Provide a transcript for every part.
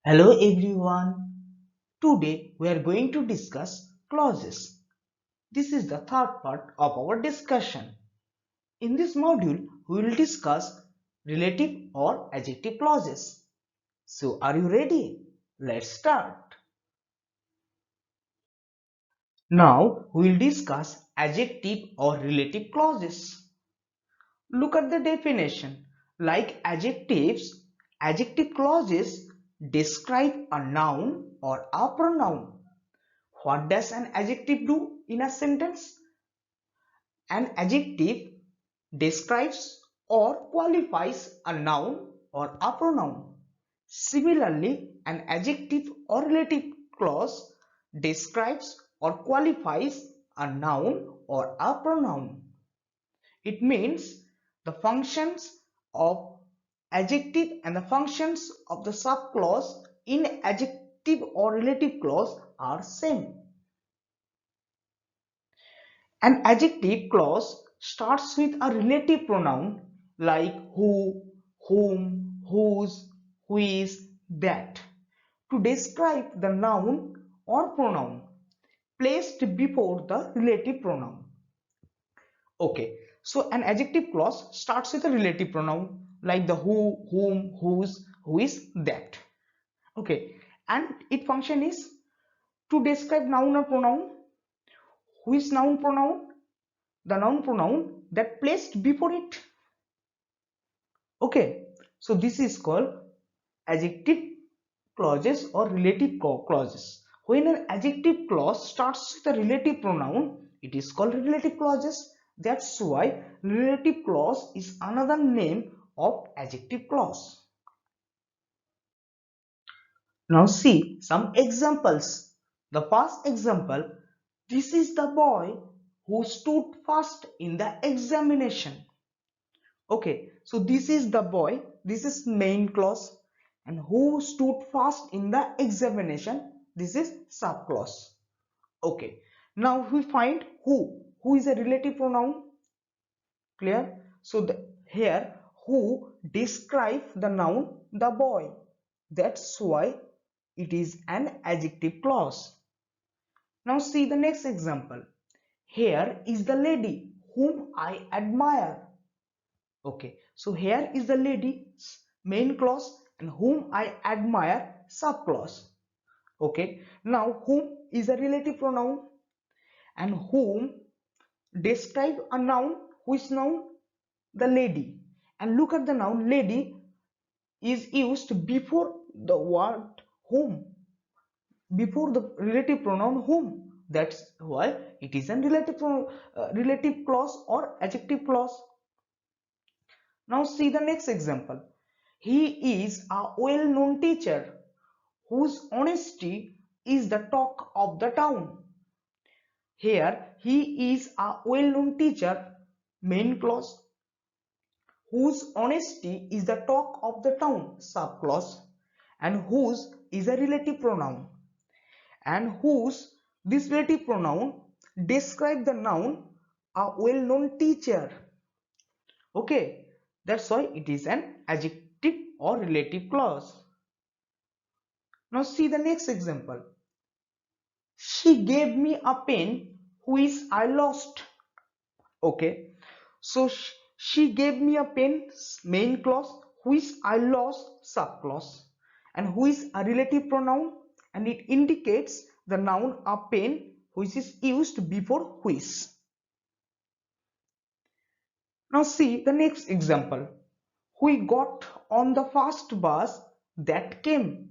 Hello everyone. Today we are going to discuss clauses. This is the third part of our discussion. In this module, we will discuss relative or adjective clauses. So are you ready? Let's start. Now we will discuss adjective or relative clauses. Look at the definition. Like adjectives, adjective clauses describe a noun or a pronoun. What does an adjective do in a sentence? An adjective describes or qualifies a noun or a pronoun. Similarly, an adjective or relative clause describes or qualifies a noun or a pronoun. It means the functions of adjective and the functions of the subclause in adjective or relative clause are same. An adjective clause starts with a relative pronoun like who, whom, whose, which, that to describe the noun or pronoun placed before the relative pronoun. Okay, so an adjective clause starts with a relative pronoun like the who, whom, whose, which, that. Okay, and its function is to describe noun or pronoun. Which noun pronoun? The noun pronoun that placed before it. Okay, so this is called adjective clauses or relative clauses. When an adjective clause starts with a relative pronoun, it is called relative clauses. That's why relative clause is another name of adjective clause. Now see some examples. The first example, this is the boy who stood first in the examination. Okay, so this is the boy, this is main clause, and who stood first in the examination, this is subclause. Okay, now we find who is a relative pronoun. Clear? So here who describe the noun the boy, that's why it is an adjective clause. Now see the next example. Here is the lady whom I admire. Okay, so here is the lady's main clause and whom I admire subclause. Okay, now whom is a relative pronoun and whom describe a noun. Which noun? The lady. And look at the noun lady is used before the word whom, before the relative pronoun whom. That's why it is a relative clause or adjective clause. Now see the next example. He is a well-known teacher whose honesty is the talk of the town. Here he is a well-known teacher, main clause, whose honesty is the talk of the town, subclause, and whose is a relative pronoun, and whose, this relative pronoun describe the noun a well-known teacher. Okay, that's why it is an adjective or relative clause. Now see the next example. She gave me a pen which I lost. Okay, so she gave me a pen, main clause, which I lost, subclause, and which a relative pronoun, and it indicates the noun a pen which is used before which. Now see the next example. We got on the first bus that came.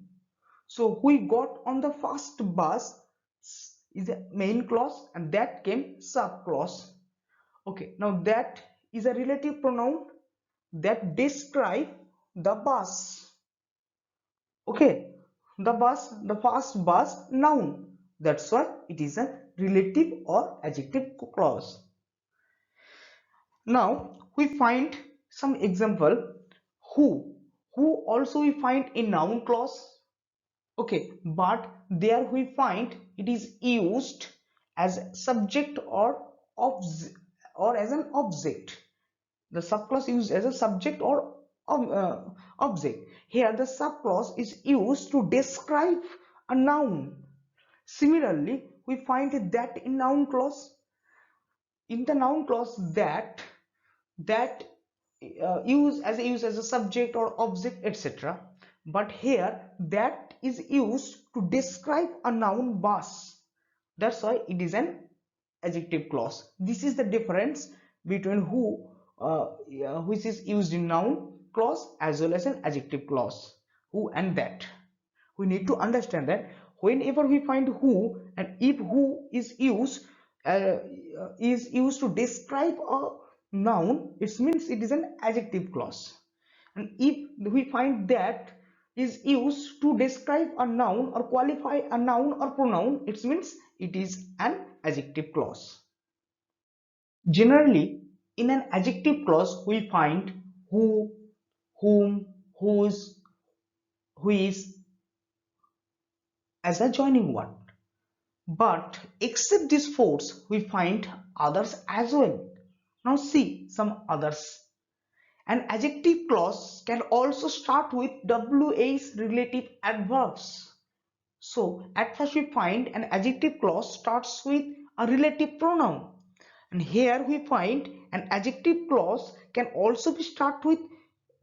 So we got on the first bus is a main clause and that came subclause. Okay, now that is a relative pronoun that describe the bus. Okay, the bus, the first bus, noun. That's why it is a relative or adjective clause. Now we find some example. Who also we find in noun clause. Okay, but there we find it is used as subject or as an object. The subclause used as a subject or object. Here the subclause is used to describe a noun. Similarly, we find that in noun clause. In the noun clause, that use as a subject or object, etc. But here that is used to describe a noun bus. That's why it is an adjective clause. This is the difference between which is used in noun clause as well as an adjective clause. Who and that. We need to understand that whenever we find who, and if who is used to describe a noun, it means it is an adjective clause. And if we find that is used to describe a noun or qualify a noun or pronoun, it means it is an adjective clause. Generally, in an adjective clause, we find who, whom, whose, who is as a joining word. But except these four, we find others as well. Now see some others. An adjective clause can also start with WH relative adverbs. So at first we find an adjective clause starts with a relative pronoun. And here we find an adjective clause can also be start with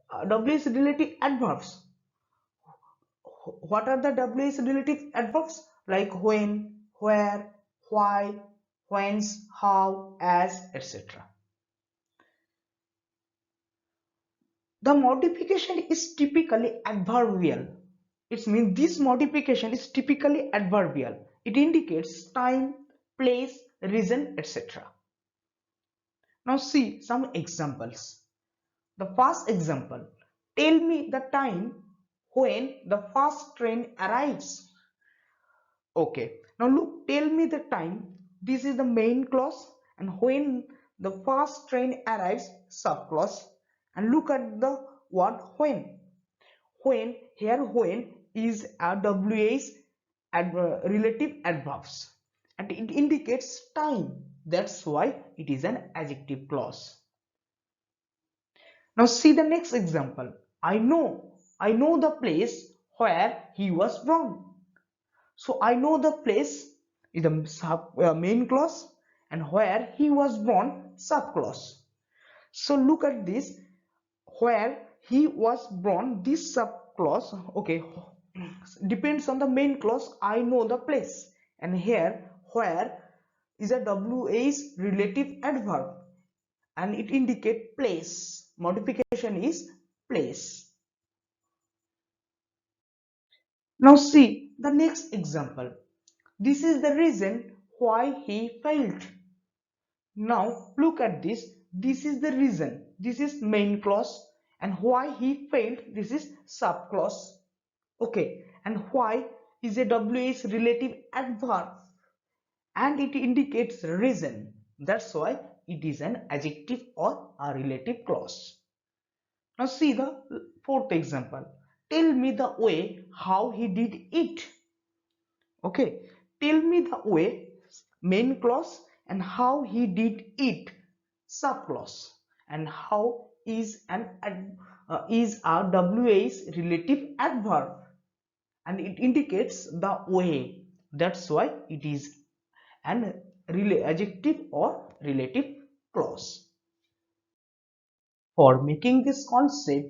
WH relative adverbs. What are the WH relative adverbs? Like when, where, why, whence, how, as, etc. The modification is typically adverbial. It means this modification is typically adverbial. It indicates time, place, reason, etc. Now see some examples. The first example, tell me the time when the first train arrives. Okay, now look, tell me the time. This is the main clause, and when the first train arrives, subclause. And look at the word when. When, here when is a WH relative adverbs, and it indicates time. That's why it is an adjective clause. Now see the next example. I know the place where he was born. So I know the place is the main clause, and where he was born subclause. So look at this, where he was born, this subclause, okay, depends on the main clause I know the place, and here where is a WH relative adverb, and it indicates place. Modification is place. Now see the next example. This is the reason why he failed. Now look at this. This is the reason. This is main clause, and why he failed, this is subclause. Okay, and why is a WH relative adverb, and it indicates reason. That's why it is an adjective or a relative clause. Now see the fourth example. Tell me the way how he did it. Okay, tell me the way, main clause, and how he did it, subclause. And how is is a WH relative adverb, and it indicates the way. That's why it is an adjective or relative clause. For making this concept,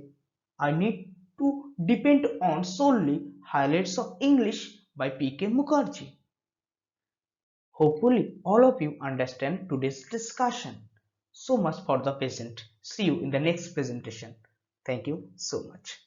I need to depend on solely Highlights of English by P.K. Mukherjee. Hopefully, all of you understand today's discussion. So much for the present. See you in the next presentation. Thank you so much.